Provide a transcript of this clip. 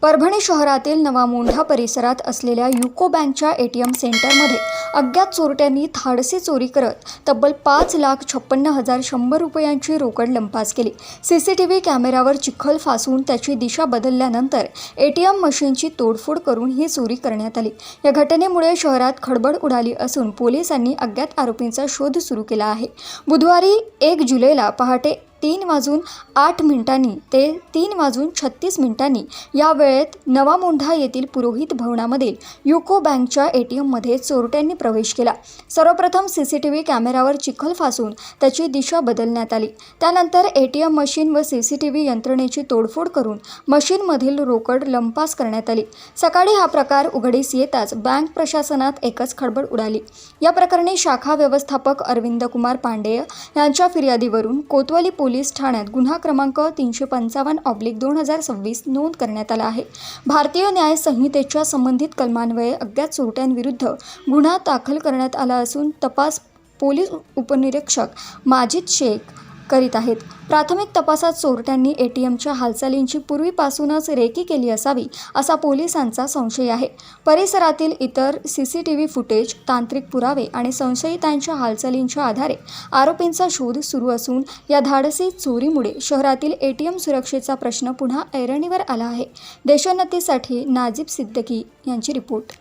परभणी शहरातील नवामोंढा परिसरात असलेल्या युको बँकच्या एटीएम सेंटरमध्ये अज्ञात चोरट्यांनी धाडसी चोरी करत तब्बल 5,56,100 रुपयांची रोकड लंपास केली। सीसीटीव्ही कॅमेऱ्यावर चिखल फासून त्याची दिशा बदलल्यानंतर एटीएम मशीनची तोडफोड करून ही चोरी करण्यात आली। या घटनेमुळे शहरात खळबळ उडाली असून पोलिसांनी अज्ञात आरोपींचा शोध सुरू केला आहे। बुधवारी 1 जुलैला पहाटे 3:08 ते 3:36 या वेळेत नवामोंढा येथील पुरोहित भवनामधील युको बँकच्या एटीएममध्ये चोरट्यांनी प्रवेश केला। सर्वप्रथम सीसीटीव्ही कॅमेऱ्यावर चिखल फासून त्याची दिशा बदलण्यात आली। त्यानंतर एटीएम मशीन व सीसीटीव्ही यंत्रणेची तोडफोड करून मशीनमधील रोकड लंपास करण्यात आली। सकाळी हा प्रकार उघडीस येताच बँक प्रशासनात एकच खळबळ उडाली। या प्रकरणी शाखा व्यवस्थापक अरविंद कुमार पांडेय यांच्या फिर्यादीवरून कोतवाली पोलीस ठाण्यात गुन्हा क्रमांक 355/2026 नोंद करण्यात आला आहे। भारतीय न्याय संहितेच्या संबंधित कलमान्वये अज्ञात चोरट्यांविरुद्ध गुन्हा दाखल करण्यात आला असून तपास पोलीस उपनिरीक्षक माजिद शेख करीत आहेत। प्राथमिक तपासात चोरट्यांनी एटीएमच्या हालचालींची पूर्वीपासूनच रेकी केली असावी असा पोलिसांचा संशय आहे। परिसरातील इतर सीसीटीव्ही फुटेज, तांत्रिक पुरावे आणि संशयितांच्या हालचालींच्या आधारे आरोपींचा शोध सुरू असून या धाडसी चोरीमुळे शहरातील एटीएम सुरक्षेचा प्रश्न पुन्हा ऐरणीवर आला आहे। देशोन्नतीसाठी नाजिब सिद्दीकी यांची रिपोर्ट।